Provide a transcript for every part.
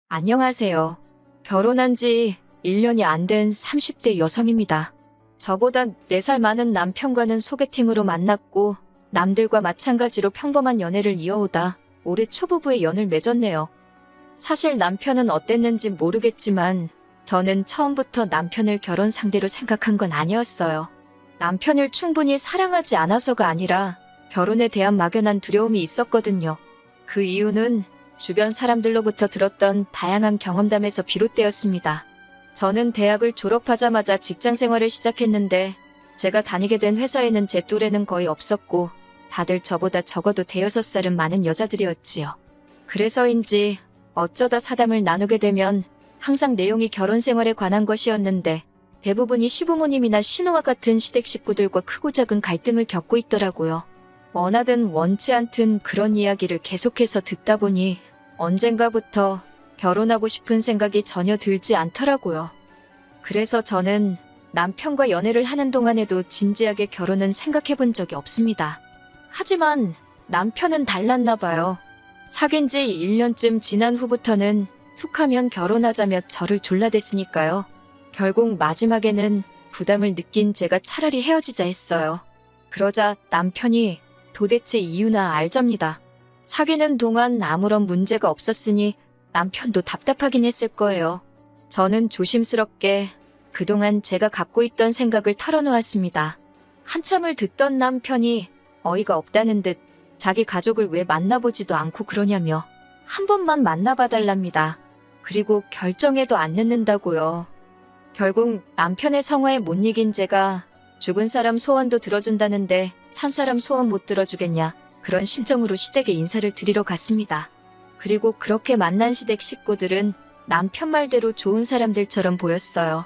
안녕하세요. 결혼한 지 1년이 안 된 30대 여성입니다. 저보다 4살 많은 남편과는 소개팅으로 만났고 남들과 마찬가지로 평범한 연애를 이어오다 올해 초부부의 연을 맺었네요. 사실 남편은 어땠는지 모르겠지만 저는 처음부터 남편을 결혼 상대로 생각한 건 아니었어요. 남편을 충분히 사랑하지 않아서가 아니라 결혼에 대한 막연한 두려움이 있었거든요. 그 이유는 주변 사람들로부터 들었던 다양한 경험담에서 비롯되었습니다. 저는 대학을 졸업하자마자 직장 생활을 시작했는데 제가 다니게 된 회사에는 제 또래는 거의 없었고 다들 저보다 적어도 5살은 많은 여자들이었지요. 그래서인지 어쩌다 사담을 나누게 되면 항상 내용이 결혼 생활에 관한 것이었는데 대부분이 시부모님이나 시누와 같은 시댁 식구들과 크고 작은 갈등을 겪고 있더라고요. 원하든 원치 않든 그런 이야기를 계속해서 듣다 보니 언젠가부터 결혼하고 싶은 생각이 전혀 들지 않더라고요. 그래서 저는 남편과 연애를 하는 동안에도 진지하게 결혼은 생각해 본 적이 없습니다. 하지만 남편은 달랐나 봐요. 사귄 지 1년쯤 지난 후부터는 툭하면 결혼하자며 저를 졸라댔으니까요. 결국 마지막에는 부담을 느낀 제가 차라리 헤어지자 했어요. 그러자 남편이 도대체 이유나 알잡니다. 사귀는 동안 아무런 문제가 없었으니 남편도 답답하긴 했을 거예요. 저는 조심스럽게 그동안 제가 갖고 있던 생각을 털어놓았습니다. 한참을 듣던 남편이 어이가 없다는 듯 자기 가족을 왜 만나보지도 않고 그러냐며 한 번만 만나봐달랍니다. 그리고 결정해도 안 늦는다고요. 결국 남편의 성화에 못 이긴 제가 죽은 사람 소원도 들어준다는데 산 사람 소원 못 들어주겠냐 그런 심정으로 시댁에 인사를 드리러 갔습니다. 그리고 그렇게 만난 시댁 식구들은 남편 말대로 좋은 사람들처럼 보였어요.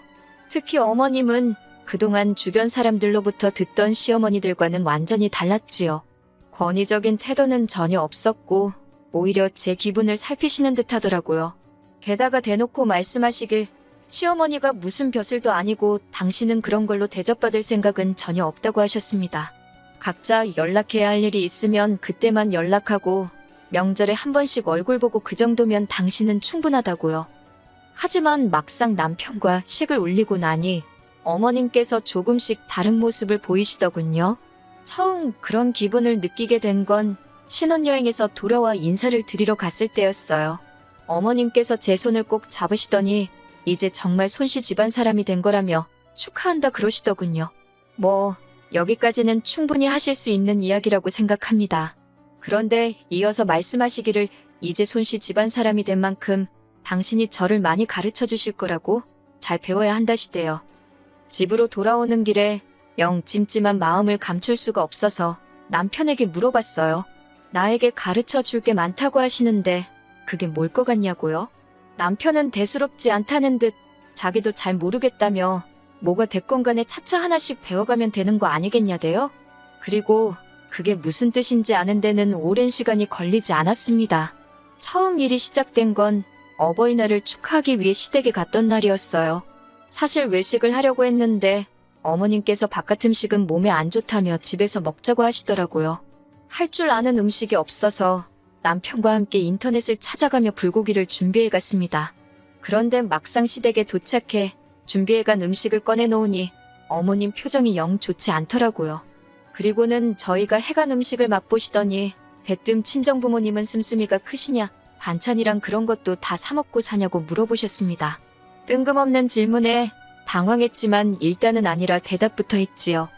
특히 어머님은 그동안 주변 사람들로부터 듣던 시어머니들과는 완전히 달랐지요. 권위적인 태도는 전혀 없었고 오히려 제 기분을 살피시는 듯 하더라고요. 게다가 대놓고 말씀하시길 시어머니가 무슨 벼슬도 아니고 당신은 그런 걸로 대접받을 생각은 전혀 없다고 하셨습니다. 각자 연락해야 할 일이 있으면 그때만 연락하고 명절에 한 번씩 얼굴 보고 그 정도면 당신은 충분하다고요. 하지만 막상 남편과 식을 올리고 나니 어머님께서 조금씩 다른 모습을 보이시더군요. 처음 그런 기분을 느끼게 된 건 신혼여행에서 돌아와 인사를 드리러 갔을 때였어요. 어머님께서 제 손을 꼭 잡으시더니 이제 정말 손씨 집안 사람이 된 거라며 축하한다 그러시더군요. 뭐 여기까지는 충분히 하실 수 있는 이야기라고 생각합니다. 그런데 이어서 말씀하시기를 이제 손씨 집안 사람이 된 만큼 당신이 저를 많이 가르쳐 주실 거라고 잘 배워야 한다시대요. 집으로 돌아오는 길에 영 찜찜한 마음을 감출 수가 없어서 남편에게 물어봤어요. 나에게 가르쳐 줄 게 많다고 하시는데 그게 뭘 것 같냐고요? 남편은 대수롭지 않다는 듯 자기도 잘 모르겠다며 뭐가 됐건 간에 차차 하나씩 배워가면 되는 거 아니겠냐대요? 그리고 그게 무슨 뜻인지 아는 데는 오랜 시간이 걸리지 않았습니다. 처음 일이 시작된 건 어버이날을 축하하기 위해 시댁에 갔던 날이었어요. 사실 외식을 하려고 했는데 어머님께서 바깥 음식은 몸에 안 좋다며 집에서 먹자고 하시더라고요. 할 줄 아는 음식이 없어서 남편과 함께 인터넷을 찾아가며 불고기를 준비해 갔습니다. 그런데 막상 시댁에 도착해 준비해간 음식을 꺼내놓으니 어머님 표정이 영 좋지 않더라고요. 그리고는 저희가 해간 음식을 맛보시더니 대뜸 친정부모님은 씀씀이가 크시냐 반찬이랑 그런 것도 다 사먹고 사냐고 물어보셨습니다. 뜬금없는 질문에 당황했지만 일단은 아니라 대답부터 했지요.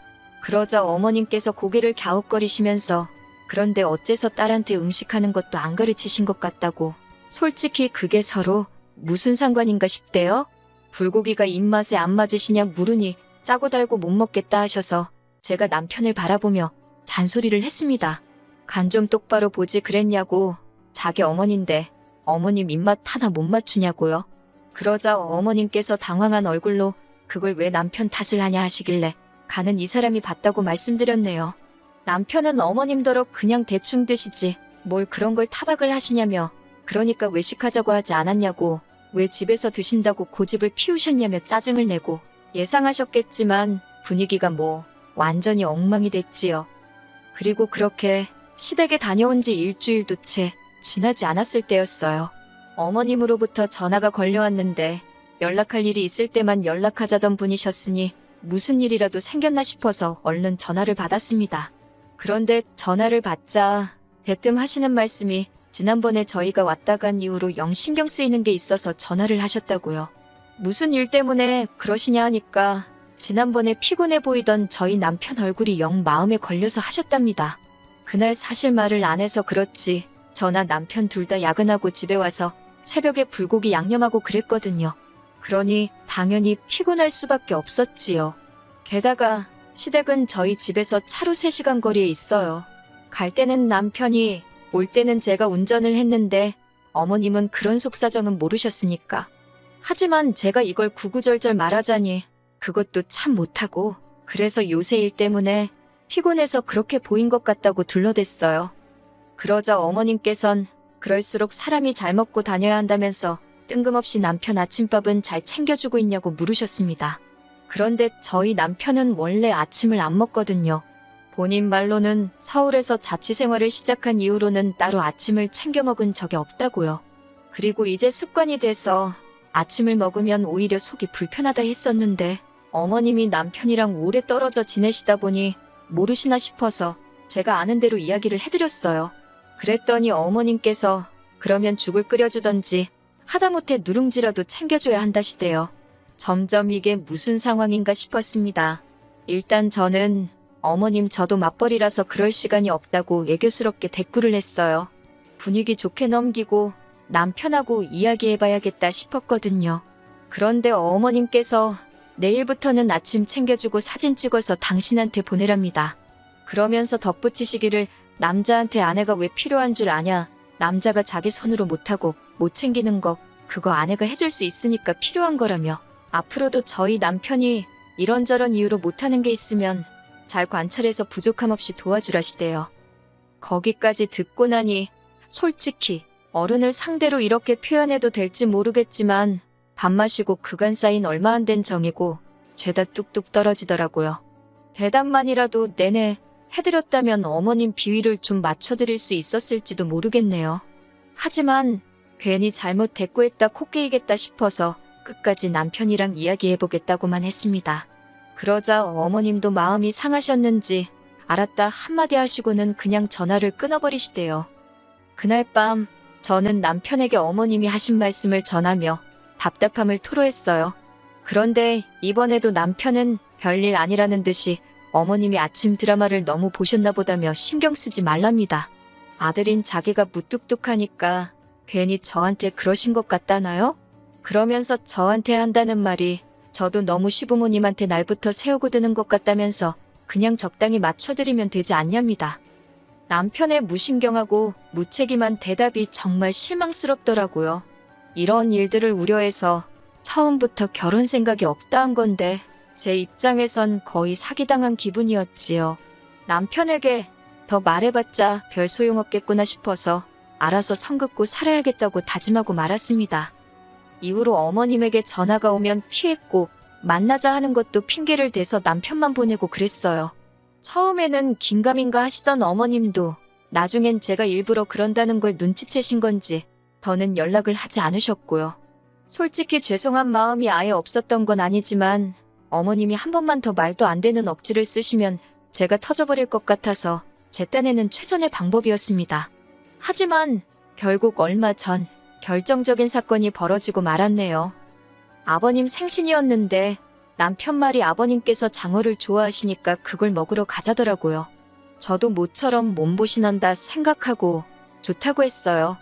그러자 어머님께서 고개를 갸웃거리시면서 그런데 어째서 딸한테 음식하는 것도 안 가르치신 것 같다고. 솔직히 그게 서로 무슨 상관인가 싶대요. 불고기가 입맛에 안 맞으시냐 물으니 짜고 달고 못 먹겠다 하셔서 제가 남편을 바라보며 잔소리를 했습니다. 간 좀 똑바로 보지 그랬냐고. 자기 어머니인데 어머님 입맛 하나 못 맞추냐고요. 그러자 어머님께서 당황한 얼굴로 그걸 왜 남편 탓을 하냐 하시길래 간은 이 사람이 봤다고 말씀드렸네요. 남편은 어머님더러 그냥 대충 드시지 뭘 그런 걸 타박을 하시냐며 그러니까 외식하자고 하지 않았냐고 왜 집에서 드신다고 고집을 피우셨냐며 짜증을 내고 예상하셨겠지만 분위기가 뭐 완전히 엉망이 됐지요. 그리고 그렇게 시댁에 다녀온 지 일주일도 채 지나지 않았을 때였어요. 어머님으로부터 전화가 걸려왔는데 연락할 일이 있을 때만 연락하자던 분이셨으니 무슨 일이라도 생겼나 싶어서 얼른 전화를 받았습니다. 그런데 전화를 받자 대뜸 하시는 말씀이 지난번에 저희가 왔다 간 이후로 영 신경 쓰이는 게 있어서 전화를 하셨다고요. 무슨 일 때문에 그러시냐 하니까 지난번에 피곤해 보이던 저희 남편 얼굴이 영 마음에 걸려서 하셨답니다. 그날 사실 말을 안 해서 그렇지 저나 남편 둘 다 야근하고 집에 와서 새벽에 불고기 양념하고 그랬거든요. 그러니 당연히 피곤할 수밖에 없었지요. 게다가 시댁은 저희 집에서 차로 3시간 거리에 있어요. 갈 때는 남편이, 올 때는 제가 운전을 했는데 어머님은 그런 속사정은 모르셨으니까. 하지만 제가 이걸 구구절절 말하자니 그것도 참 못하고 그래서 요새 일 때문에 피곤해서 그렇게 보인 것 같다고 둘러댔어요. 그러자 어머님께선 그럴수록 사람이 잘 먹고 다녀야 한다면서 뜬금없이 남편 아침밥은 잘 챙겨주고 있냐고 물으셨습니다. 그런데 저희 남편은 원래 아침을 안 먹거든요. 본인 말로는 서울에서 자취생활을 시작한 이후로는 따로 아침을 챙겨 먹은 적이 없다고요. 그리고 이제 습관이 돼서 아침을 먹으면 오히려 속이 불편하다 했었는데 어머님이 남편이랑 오래 떨어져 지내시다 보니 모르시나 싶어서 제가 아는 대로 이야기를 해드렸어요. 그랬더니 어머님께서 그러면 죽을 끓여주던지 하다못해 누룽지라도 챙겨줘야 한다시대요. 점점 이게 무슨 상황인가 싶었습니다. 일단 저는 어머님 저도 맞벌이라서 그럴 시간이 없다고 애교스럽게 대꾸를 했어요. 분위기 좋게 넘기고 남편하고 이야기해봐야겠다 싶었거든요. 그런데 어머님께서 내일부터는 아침 챙겨주고 사진 찍어서 당신한테 보내랍니다. 그러면서 덧붙이시기를 남자한테 아내가 왜 필요한 줄 아냐. 남자가 자기 손으로 못하고 못 챙기는 거 그거 아내가 해줄 수 있으니까 필요한 거라며 앞으로도 저희 남편이 이런저런 이유로 못하는 게 있으면 잘 관찰해서 부족함 없이 도와주라시대요. 거기까지 듣고 나니 솔직히 어른을 상대로 이렇게 표현해도 될지 모르겠지만 밥 마시고 그간 쌓인 얼마 안 된 정이고 죄다 뚝뚝 떨어지더라고요. 대답만이라도 내내 해드렸다면 어머님 비위를 좀 맞춰드릴 수 있었을지도 모르겠네요. 하지만 괜히 잘못 대꾸했다 코끼이겠다 싶어서 끝까지 남편이랑 이야기해보겠다고만 했습니다. 그러자 어머님도 마음이 상하셨는지 알았다 한마디 하시고는 그냥 전화를 끊어버리시대요. 그날 밤 저는 남편에게 어머님이 하신 말씀을 전하며 답답함을 토로했어요. 그런데 이번에도 남편은 별일 아니라는 듯이 어머님이 아침 드라마를 너무 보셨나 보다며 신경 쓰지 말랍니다. 아들인 자기가 무뚝뚝하니까 괜히 저한테 그러신 것 같다나요? 그러면서 저한테 한다는 말이 저도 너무 시부모님한테 날부터 세우고 드는 것 같다면서 그냥 적당히 맞춰드리면 되지 않냐입니다. 남편의 무신경하고 무책임한 대답이 정말 실망스럽더라고요. 이런 일들을 우려해서 처음부터 결혼 생각이 없다 한 건데 제 입장에선 거의 사기당한 기분이었지요. 남편에게 더 말해봤자 별 소용없겠구나 싶어서 알아서 선 긋고 살아야겠다고 다짐하고 말았습니다. 이후로 어머님에게 전화가 오면 피했고 만나자 하는 것도 핑계를 대서 남편만 보내고 그랬어요. 처음에는 긴가민가 하시던 어머님도 나중엔 제가 일부러 그런다는 걸 눈치채신 건지 더는 연락을 하지 않으셨고요. 솔직히 죄송한 마음이 아예 없었던 건 아니지만 어머님이 한 번만 더 말도 안 되는 억지를 쓰시면 제가 터져버릴 것 같아서 제 딴에는 최선의 방법이었습니다. 하지만 결국 얼마 전 결정적인 사건이 벌어지고 말았네요. 아버님 생신이었는데 남편 말이 아버님께서 장어를 좋아하시니까 그걸 먹으러 가자더라고요. 저도 모처럼 몸보신한다 생각하고 좋다고 했어요.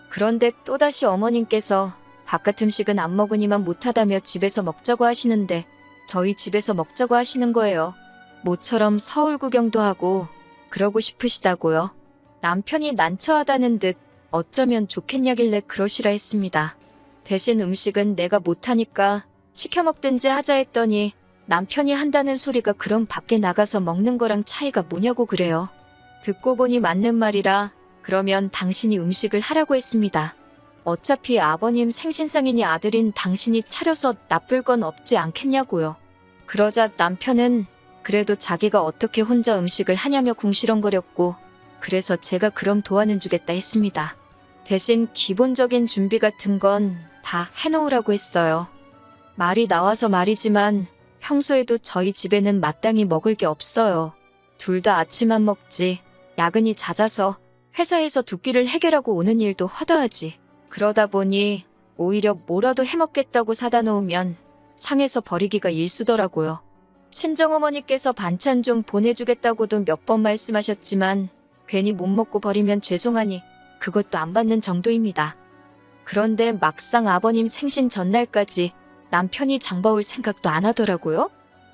그런데 또다시 어머님께서 바깥 음식은 안 먹으니만 못하다며 집에서 먹자고 하시는데 저희 집에서 먹자고 하시는 거예요. 모처럼 서울 구경도 하고 그러고 싶으시다고요. 남편이 난처하다는 듯 어쩌면 좋겠냐길래 그러시라 했습니다. 대신 음식은 내가 못하니까 시켜 먹든지 하자 했더니 남편이 한다는 소리가 그럼 밖에 나가서 먹는 거랑 차이가 뭐냐고 그래요. 듣고 보니 맞는 말이라 그러면 당신이 음식을 하라고 했습니다. 어차피 아버님 생신상이니 아들인 당신이 차려서 나쁠 건 없지 않겠냐고요. 그러자 남편은 그래도 자기가 어떻게 혼자 음식을 하냐며 궁시렁거렸고 그래서 제가 그럼 도와는 주겠다 했습니다. 대신 기본적인 준비 같은 건 다 해놓으라고 했어요. 말이 나와서 말이지만 평소에도 저희 집에는 마땅히 먹을 게 없어요. 둘 다 아침만 먹지. 야근이 잦아서 회사에서 두 끼를 해결하고 오는 일도 허다하지. 그러다 보니 오히려 뭐라도 해먹겠다고 사다 놓으면 상해서 버리기가 일쑤더라고요. 친정어머니께서 반찬 좀 보내주겠다고도 몇 번 말씀하셨지만 괜히 못 먹고 버리면 죄송하니 그것도 안 받는 정도입니다. 그런데 막상 아버님 생신 전날까지 남편이 장봐올 생각도 안 하더라고요.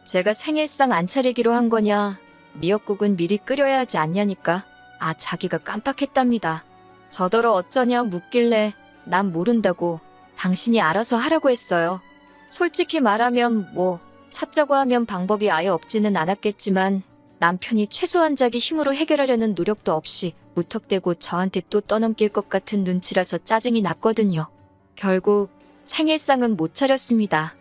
제가 생일상 안 차리기로 한 거냐, 미역국은 미리 끓여야 하지 않냐니까 자기가 깜빡했답니다. 저더러 어쩌냐 묻길래 난 모른다고 당신이 알아서 하라고 했어요. 솔직히 말하면 찾자고 하면 방법이 아예 없지는 않았겠지만 남편이 최소한 자기 힘으로 해결하려는 노력도 없이 무턱대고 저한테 또 떠넘길 것 같은 눈치라서 짜증이 났거든요. 결국 생일상은 못 차렸습니다.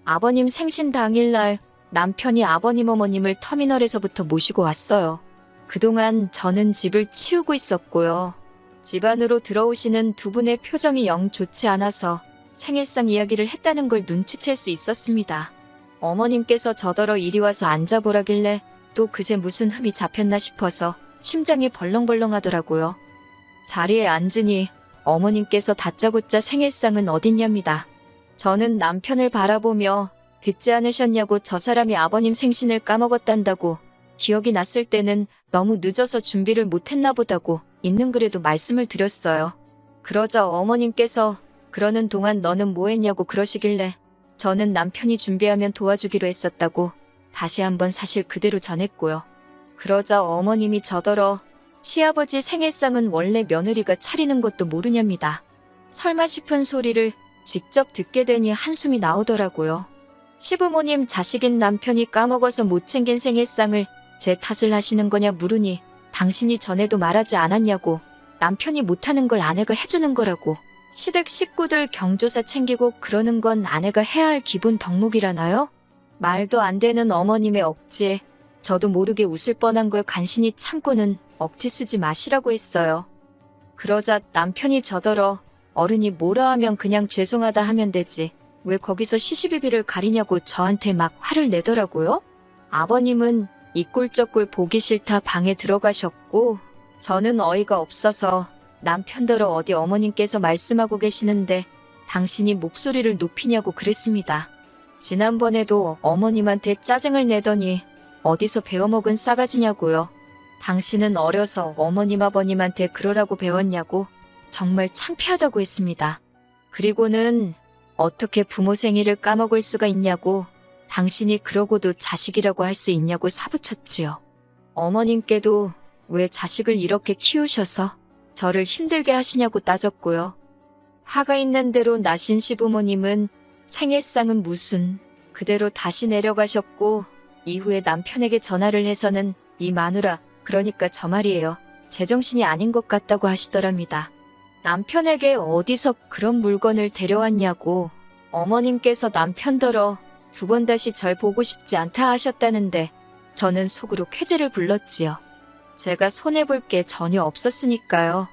아버님 생신 당일날 남편이 아버님 어머님을 터미널에서부터 모시고 왔어요. 그동안 저는 집을 치우고 있었고요. 집 안으로 들어오시는 두 분의 표정이 영 좋지 않아서 생일상 이야기를 했다는 걸 눈치챌 수 있었습니다. 어머님께서 저더러 이리 와서 앉아보라길래 또 그새 무슨 흠이 잡혔나 싶어서 심장이 벌렁벌렁 하더라고요. 자리에 앉으니 어머님께서 다짜고짜 생일상은 어딨냐입니다. 저는 남편을 바라보며 듣지 않으셨냐고 저 사람이 아버님 생신을 까먹었단다고 기억이 났을 때는 너무 늦어서 준비를 못했나 보다고 있는 그래도 말씀을 드렸어요. 그러자 어머님께서 그러는 동안 너는 뭐 했냐고 그러시길래 저는 남편이 준비하면 도와주기로 했었다고 다시 한번 사실 그대로 전했고요. 그러자 어머님이 저더러 시아버지 생일상은 원래 며느리가 차리는 것도 모르냐입니다. 설마 싶은 소리를 직접 듣게 되니 한숨이 나오더라고요. 시부모님 자식인 남편이 까먹어서 못 챙긴 생일상을 제 탓을 하시는 거냐 물으니 당신이 전에도 말하지 않았냐고 남편이 못하는 걸 아내가 해주는 거라고 시댁 식구들 경조사 챙기고 그러는 건 아내가 해야 할 기본 덕목이라나요? 말도 안 되는 어머님의 억지에 저도 모르게 웃을 뻔한 걸 간신히 참고는 억지 쓰지 마시라고 했어요. 그러자 남편이 저더러 어른이 뭐라 하면 그냥 죄송하다 하면 되지 왜 거기서 시시비비를 가리냐고 저한테 막 화를 내더라고요. 아버님은 이 꼴 저 꼴 보기 싫다 방에 들어가셨고 저는 어이가 없어서 남편더러 어디 어머님께서 말씀하고 계시는데 당신이 목소리를 높이냐고 그랬습니다. 지난번에도 어머님한테 짜증을 내더니 어디서 배워먹은 싸가지냐고요. 당신은 어려서 어머님 아버님한테 그러라고 배웠냐고 정말 창피하다고 했습니다. 그리고는 어떻게 부모 생일을 까먹을 수가 있냐고 당신이 그러고도 자식이라고 할 수 있냐고 사부쳤지요. 어머님께도 왜 자식을 이렇게 키우셔서 저를 힘들게 하시냐고 따졌고요. 화가 있는 대로 나신 시부모님은 생일상은 무슨 그대로 다시 내려가셨고 이후에 남편에게 전화를 해서는 이 마누라 그러니까 저 말이에요. 제정신이 아닌 것 같다고 하시더랍니다. 남편에게 어디서 그런 물건을 데려왔냐고 어머님께서 남편더러 두 번 다시 절 보고 싶지 않다 하셨다는데 저는 속으로 쾌재를 불렀지요. 제가 손해볼 게 전혀 없었으니까요.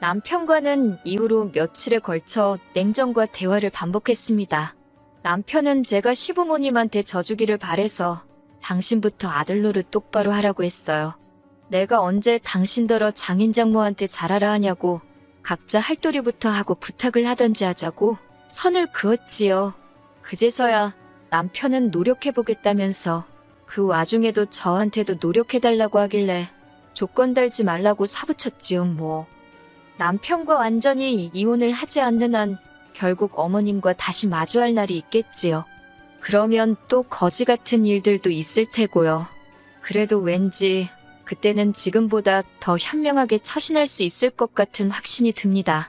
남편과는 이후로 며칠에 걸쳐 냉정과 대화를 반복했습니다. 남편은 제가 시부모님한테 져주기를 바래서 당신부터 아들 노릇 똑바로 하라고 했어요. 내가 언제 당신더러 장인장모한테 잘하라 하냐고 각자 할도리부터 하고 부탁을 하던지 하자고 선을 그었지요. 그제서야 남편은 노력해보겠다면서 그 와중에도 저한테도 노력해달라고 하길래 조건 달지 말라고 사부쳤지요 뭐. 남편과 완전히 이혼을 하지 않는 한 결국 어머님과 다시 마주할 날이 있겠지요. 그러면 또 거지 같은 일들도 있을 테고요. 그래도 왠지 그때는 지금보다 더 현명하게 처신할 수 있을 것 같은 확신이 듭니다.